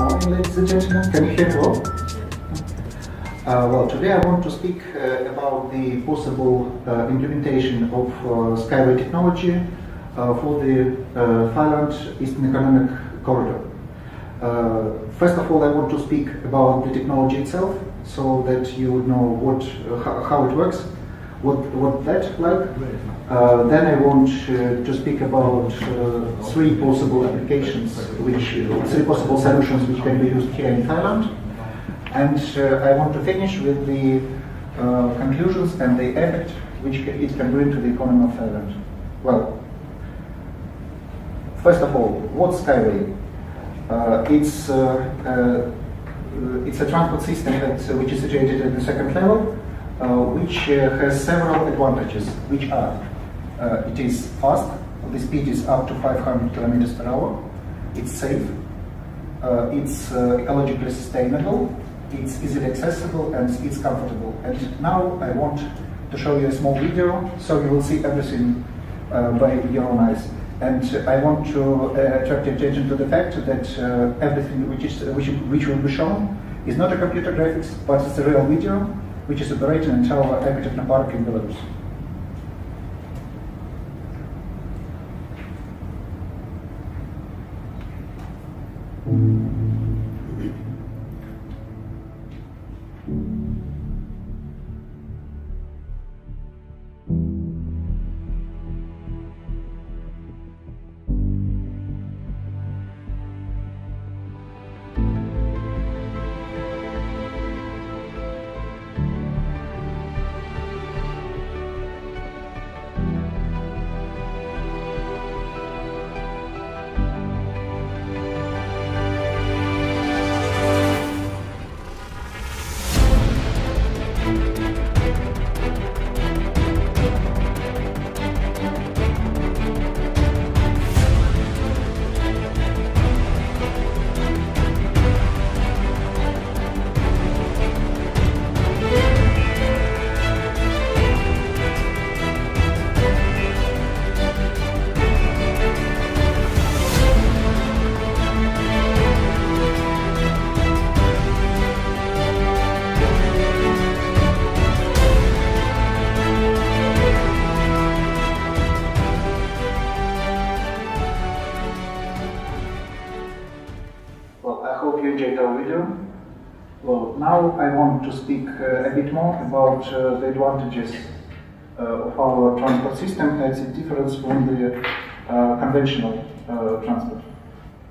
morning, ladies and gentlemen. Can you hear me well? Well, today I want to speak about the possible implementation of Skyway technology for the Thailand Eastern Economic Corridor. First of all, I want to speak about the technology itself, so that you would know how it works, what that's like. Then I want to speak about three possible applications, three possible solutions which can be used here in Thailand. And I want to finish with the conclusions and the effect which it can bring to the economy of Thailand. Well, first of all, what's Skyway? It's a transport system which is situated at the second level, which has several advantages, which are it is fast, the speed is up to 500 kilometers per hour, it's safe, it's ecologically sustainable, it's easily accessible, and it's comfortable. And now I want to show you a small video, so you will see everything by your own eyes. And I want to attract your attention to the fact that everything which will be shown is not a computer graphics, but it's a real video which is operating in our Eko-Technopark in Belarus. Well, now I want to speak a bit more about the advantages of our transport system as it differs from the conventional transport.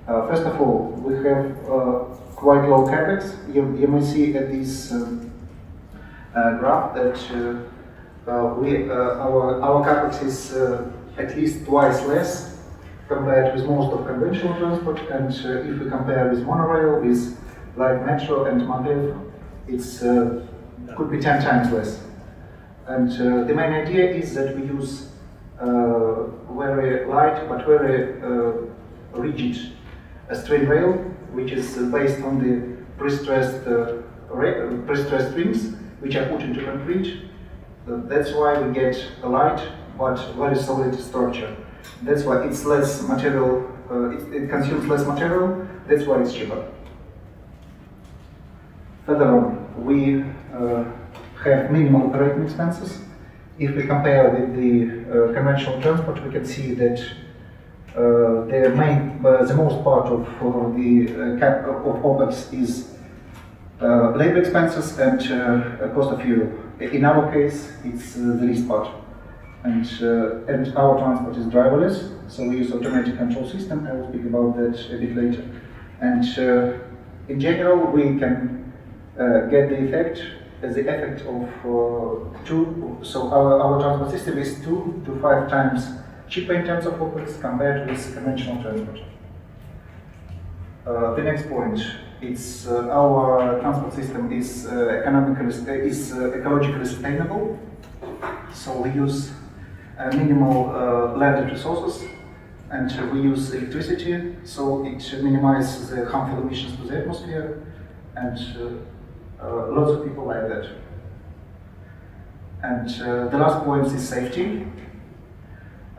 First of all, we have quite low capex. You may see at this graph that our capex is at least twice less compared with most of conventional transport, and if we compare with monorail, with like metro and Mandev, it's could be 10 times less. And the main idea is that we use very light but very rigid strain rail, which is based on the pre-stressed strings, which are put into concrete. That's why we get a light but very solid structure. That's why it's less material. It consumes less material. That's why it's cheaper. Further on, we have minimal operating expenses. If we compare with the conventional transport, we can see that the most part of the OPEX is labor expenses and cost of fuel. In our case, it's the least part. And our transport is driverless, so we use automatic control system. I will speak about that a bit later. And in general, we can get the effect of so our transport system is 2 to 5 times cheaper in terms of OPEX compared with conventional transport. The next point, it's our transport system is ecologically sustainable. So we use minimal landed resources, and we use electricity, so it minimizes the harmful emissions to the atmosphere, and lots of people like that. And the last point is safety.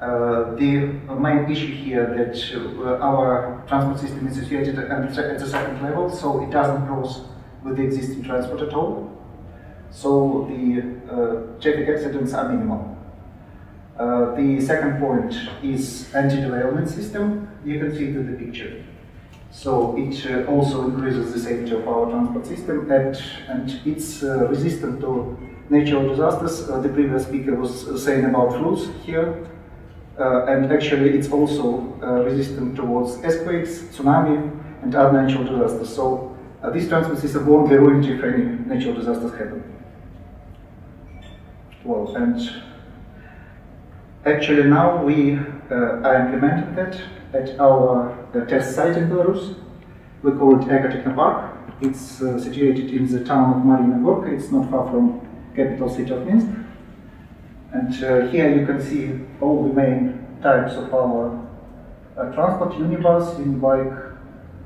The main issue here that our transport system is situated at the second level, so it doesn't cross with the existing transport at all. So the traffic accidents are minimal. The second point is anti-derailment system. You can see it in the picture. So it also increases the safety of our transport system, and it's resistant to natural disasters. The previous speaker was saying about floods here, and actually it's also resistant towards earthquakes, tsunami, and other natural disasters. So this transport system won't be ruined if any natural disasters happen. Well, and actually now we are implementing that at our test site in Belarus. We call it Eko-Technopark. It's situated in the town of Marina Gorka. It's not far from capital city of Minsk. And here you can see all the main types of our transport: unibus, unibike,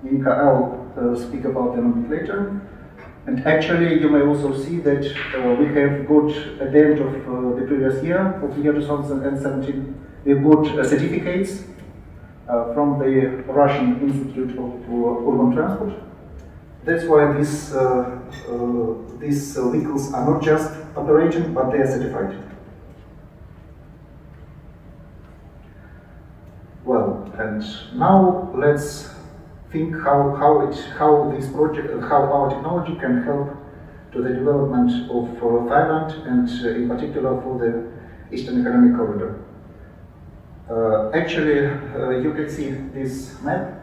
Unica. I'll speak about them a bit later. And actually, you may also see that we have got, at the end of the previous year, of the year 2017, we've got certificates from the Russian Institute of Urban Transport. That's why these vehicles are not just operating, but they are certified. Well, and now let's think how our technology can help to the development of Thailand, and in particular for the Eastern Economic Corridor. Actually, you can see this map,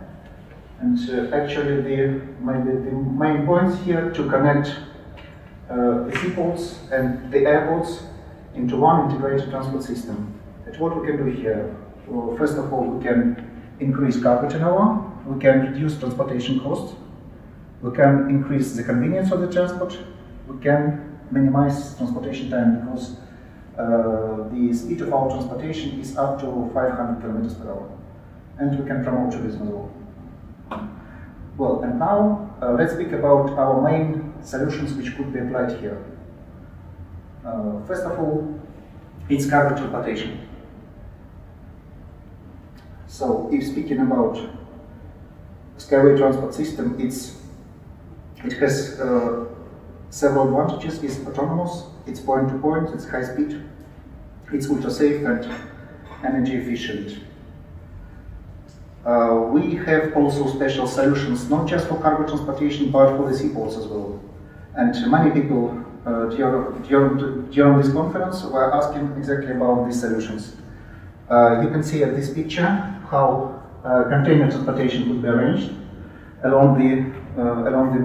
and actually the main points here to connect the seaports and the airports into one integrated transport system. And what we can do here? Well, first of all, we can increase cargo turnover. We can reduce transportation costs, we can increase the convenience of the transport, we can minimize transportation time because the speed of our transportation is up to 500 kilometers per hour, and we can promote tourism as well. Well, and now let's speak about our main solutions which could be applied here. First of all, it's cargo transportation. So, if speaking about Skyway transport system, it has several advantages. It's autonomous, it's point-to-point, it's high speed, it's ultra-safe and energy efficient. We have also special solutions, not just for cargo transportation, but for the seaports as well. And many people during this conference were asking exactly about these solutions. You can see at this picture how container transportation could be arranged along the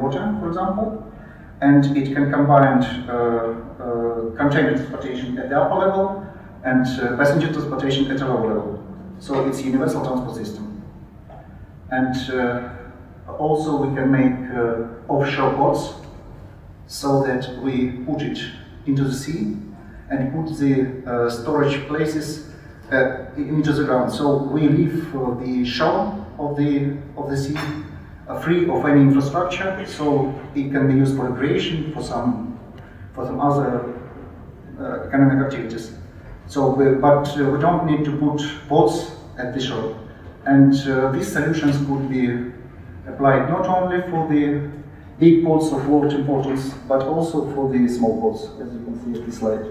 water, for example, and it can combine container transportation at the upper level and passenger transportation at a lower level. So it's a universal transport system. And also we can make offshore ports so that we put it into the sea and put the storage places into the ground. So we leave the shore of the sea free of any infrastructure, so it can be used for recreation, for some other economic activities. So, but we don't need to put ports at the shore, and these solutions could be applied not only for the big ports of world importance, but also for the small ports, as you can see at this slide.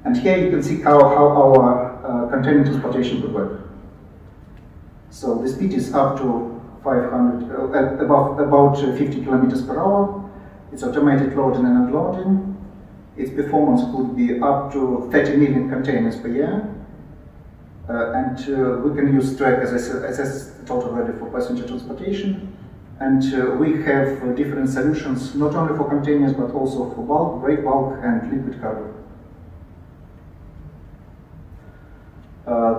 And here you can see how our container transportation could work. So the speed is up to 500, about 50 kilometers per hour. It's automated loading and unloading. Its performance could be up to 30 million containers per year. And we can use track, as I said already, for passenger transportation. And we have different solutions, not only for containers, but also for bulk, break bulk, and liquid cargo.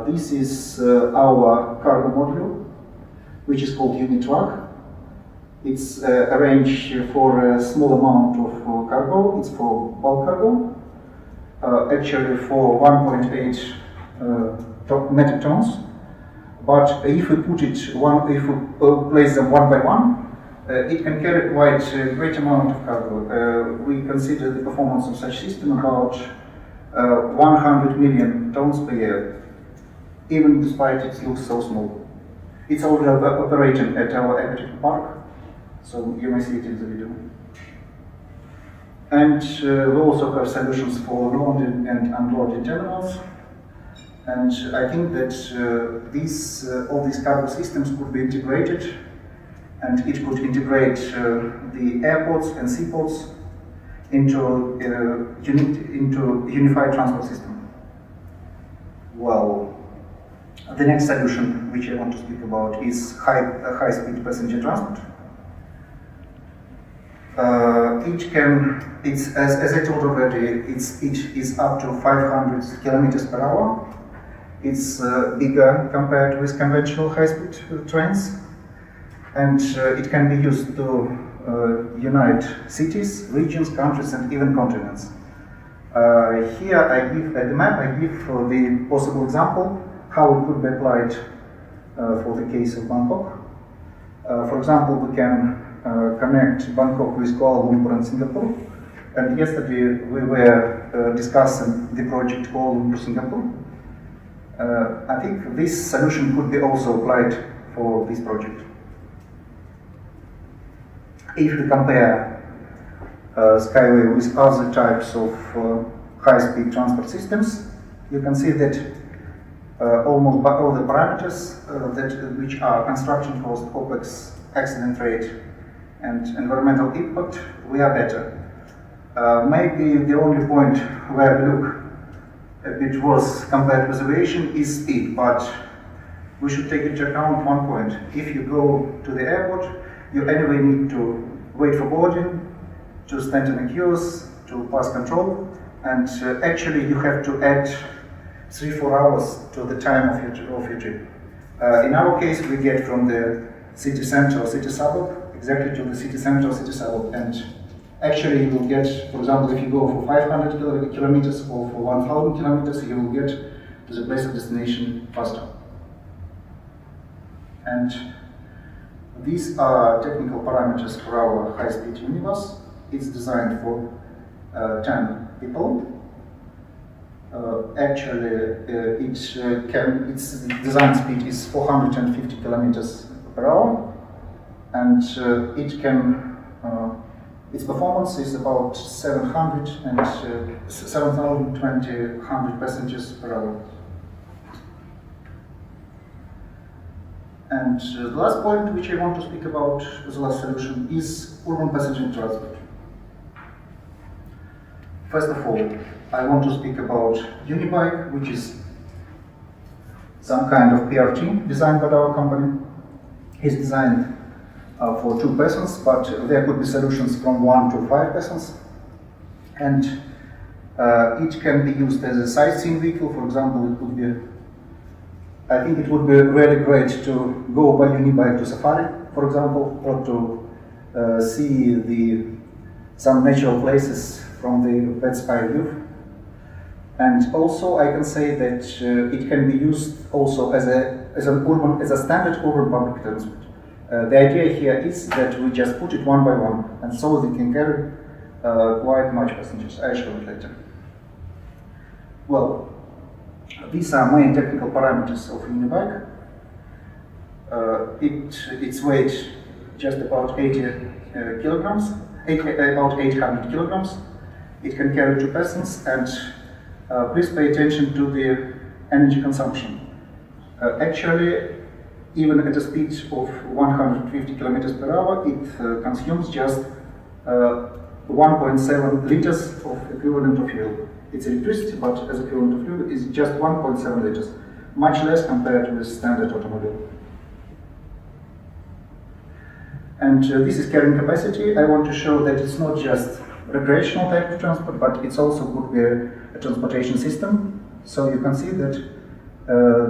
This is our cargo module, which is called unit truck. It's arranged for a small amount of cargo. It's for bulk cargo, actually for 1.8 metric tons. But if we put it if we place them one by one, it can carry quite a great amount of cargo. We consider the performance of such system about 100 million tons per year, even despite it looks so small. It's already operating at our aquatic park, so you may see it in the video. And we also have solutions for loading and unloading terminals. And I think that all these cargo systems could be integrated, and it could integrate the airports and seaports into unified transport system. Well, the next solution which I want to speak about is high-speed passenger transport. As I told already, its speed is up to 500 kilometers per hour. It's bigger compared with conventional high-speed trains, and it can be used to unite cities, regions, countries, and even continents. Here I give at the map, I give the possible example how it could be applied for the case of Bangkok. For example, we can connect Bangkok with Kuala Lumpur and Singapore. And yesterday we were discussing the project Kuala Lumpur-Singapore. I think this solution could be also applied for this project. If we compare Skyway with other types of high-speed transport systems, you can see that almost all the parameters which are construction cost, OPEX, accident rate, and environmental impact, we are better. Maybe the only point where we look a bit worse compared with aviation is speed, but we should take into account one point. If you go to the airport, you anyway need to wait for boarding, to stand in the queues, to pass control, and actually you have to add 3-4 hours to the time of your trip. In our case, we get from the city center or city suburb exactly to the city center or city suburb, and actually you will get, for example, if you go for 500 kilometers or for 1,000 kilometers, you will get to the place of destination faster. And these are technical parameters for our high-speed minibus. It's designed for 10 people. Its design speed is 450 kilometers per hour, and its performance is about 7,200 passengers per hour. And the last point which I want to speak about as the last solution is urban passenger transport. First of all, I want to speak about Unibike, which is some kind of PRT designed by our company. It's designed for 2 persons, but there could be solutions from 1 to 5 persons. And it can be used as a sightseeing vehicle. For example, it could be, I think it would be really great to go by Unibike to safari, for example, or to see some natural places from the bird's eye view. And also, I can say that it can be used also as a standard urban public transport. The idea here is that we just put it one by one, and so they can carry quite much passengers. I show it later. Well, these are main technical parameters of Unibike. Its weight just about 80 kilograms, about 800 kilograms. It can carry 2 persons, and please pay attention to the energy consumption. Actually, even at a speed of 150 kilometers per hour, it consumes just 1.7 liters of equivalent of fuel. It's electricity, but as equivalent of fuel is just 1.7 liters, much less compared with standard automobile. And this is carrying capacity. I want to show that it's not just recreational type of transport, but it's also could be a transportation system. So you can see that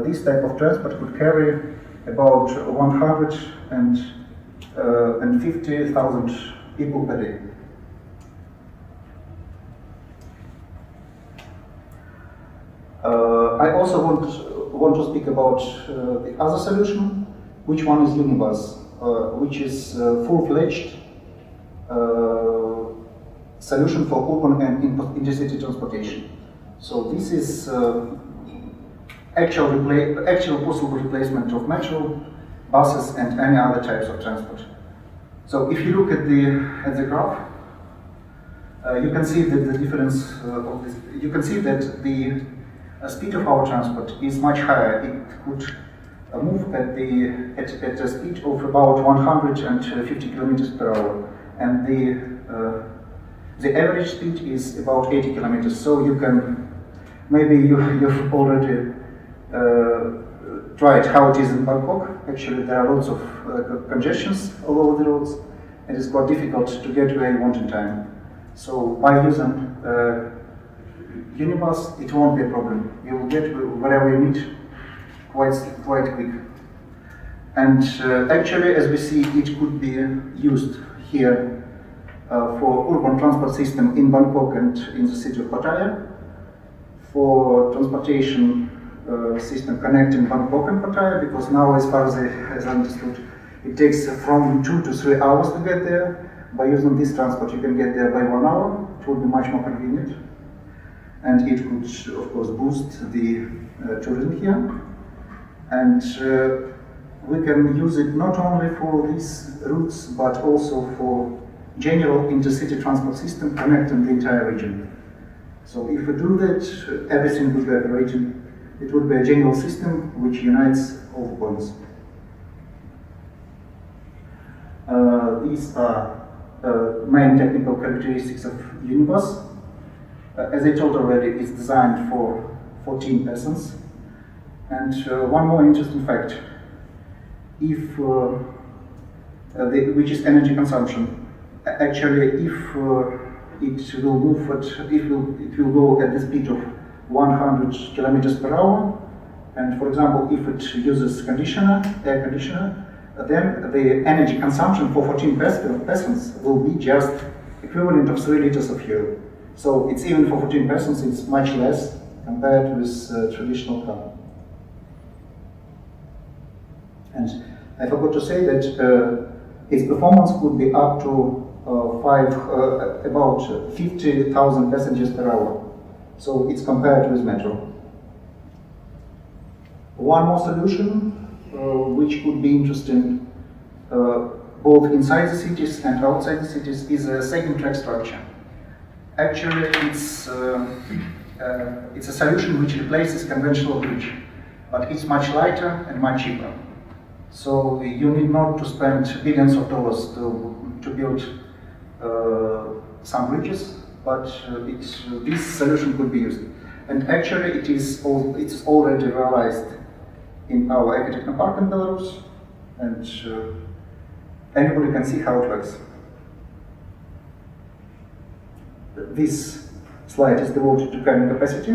this type of transport could carry about 150,000 people per day. I also want to speak about the other solution, which one is Unibus. which is full-fledged solution for urban and intercity transportation. So this is actual possible replacement of metro, buses, and any other types of transport. So if you look at the graph, you can see that the difference of this. You can see that the speed of our transport is much higher. It could move at a speed of about 150 kilometers per hour, and the average speed is about 80 kilometers. So you can, maybe you've already tried how it is in Bangkok. Actually, there are lots of congestions all over the roads, and it's quite difficult to get where you want in time. So by using Unibus, it won't be a problem. You will get wherever you need quite quick. And actually, as we see, it could be used here for urban transport system in Bangkok and in the city of Pattaya, for transportation system connecting Bangkok and Pattaya, because now, as far as I understood, it takes from 2 to 3 hours to get there. By using this transport, you can get there by 1 hour. It would be much more convenient, and it could, of course, boost the tourism here. And we can use it not only for these routes, but also for general intercity transport system connecting the entire region. So if we do that, everything would be operating. It would be a general system which unites all the points. These are main technical characteristics of Unibus. As I told already, it's designed for 14 persons. And one more interesting fact, if which is energy consumption. Actually, if it will move it will go at the speed of 100 kilometers per hour, and for example, if it uses air conditioner, then the energy consumption for 14 persons will be just equivalent of 3 liters of fuel. So it's even for 14 persons, it's much less compared with traditional car. And I forgot to say that its performance could be up to about 50,000 passengers per hour. So it's compared with metro. One more solution, which could be interesting both inside the cities and outside the cities, is a second track structure. Actually, it's a solution which replaces conventional bridge, but it's much lighter and much cheaper. So you need not to spend billions of dollars to build some bridges, but this solution could be used. And actually, it's already realized in our Ecotechno Park in Belarus, and anybody can see how it works. This slide is devoted to carrying capacity.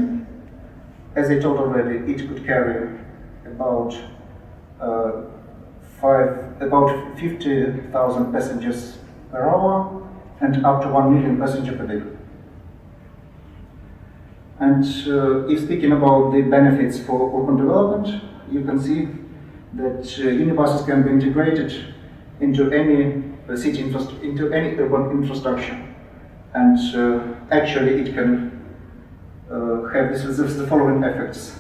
As I told already, it could carry about 50,000 passengers per hour and up to 1 million passengers per day. And if speaking about the benefits for urban development, you can see that unibuses can be integrated into any into any urban infrastructure, and actually it can have the following effects.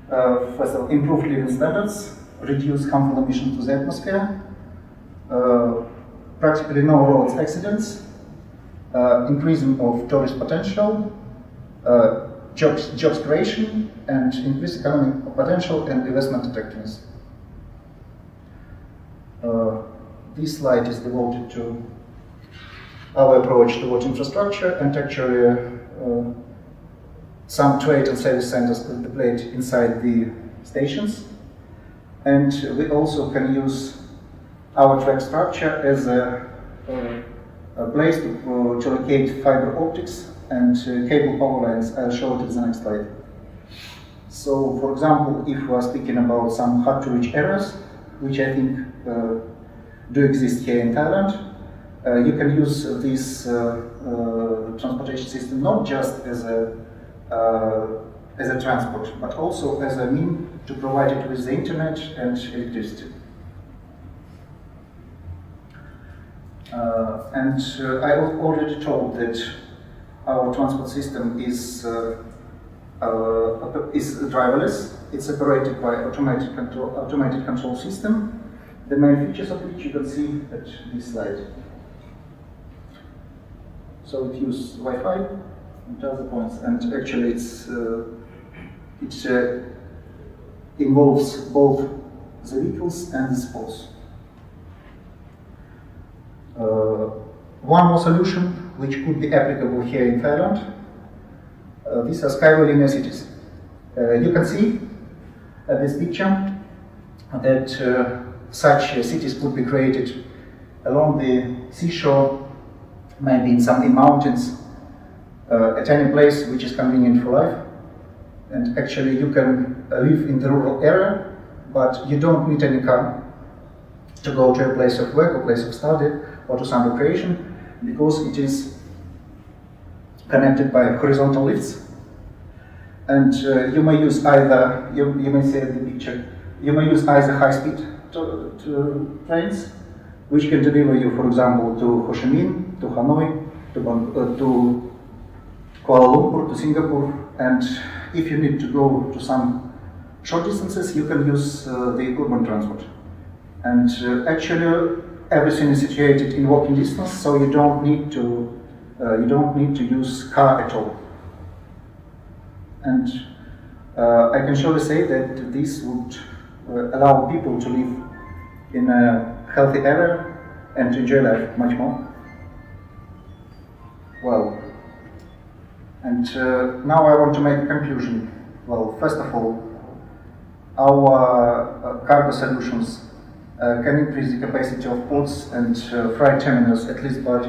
First of all, improved living standards, reduce harmful emissions to the atmosphere, practically no road accidents, increasing of tourist potential, jobs creation, and increased economic potential and investment attractiveness. This slide is devoted to our approach towards infrastructure, and actually some trade and service centers could be played inside the stations. And we also can use our track structure as a place to locate fiber optics and cable power lines. I'll show it in the next slide. So, for example, if we are speaking about some hard-to-reach areas, which I think do exist here in Thailand, you can use this transportation system not just as a transport, but also as a means to provide it with the internet and electricity. I already told that our transport system is driverless. It's operated by automated control system. The main features of which you can see at this slide. So it uses Wi-Fi and other points, and actually it involves both the vehicles and the sports. One more solution which could be applicable here in Thailand. These are Skyway linear cities. You can see this picture that such cities could be created along the seashore, maybe in some mountains, at any place which is convenient for life. And actually you can live in the rural area, but you don't need any car to go to a place of work or place of study or to some recreation, because it is connected by horizontal lifts. And you may use either, you may see the picture, you may use either high-speed trains, which can deliver you, for example, to Ho Chi Minh, to Hanoi, to Kuala Lumpur, to Singapore. And if you need to go to some short distances, you can use the urban transport. And actually, everything is situated in walking distance, so you don't need to use car at all. And I can surely say that this would allow people to live in a healthy area and to enjoy life much more. Well, and now I want to make a conclusion. Well, first of all, our cargo solutions can increase the capacity of ports and freight terminals at least by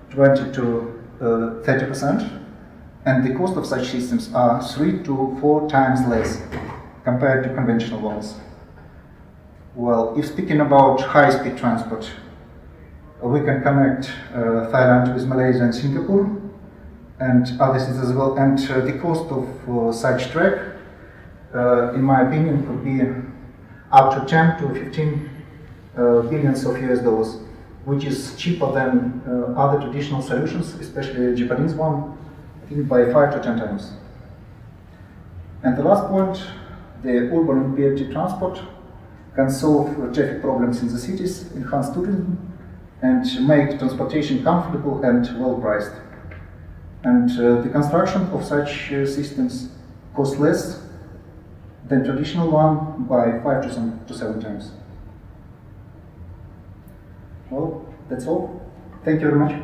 20 to 30%, and the cost of such systems are 3 to 4 times less compared to conventional ones. Well, if speaking about high-speed transport, we can connect Thailand with Malaysia and Singapore and other cities as well, and the cost of such track, in my opinion, could be up to 10 to 15 billions of US dollars, which is cheaper than other traditional solutions, especially the Japanese one, I think by 5 to 10 times. And the last point, the urban and BRT transport can solve traffic problems in the cities, enhance tourism, and make transportation comfortable and well priced. And the construction of such systems costs less than traditional one by 5 to 7 times. Well, that's all. Thank you very much.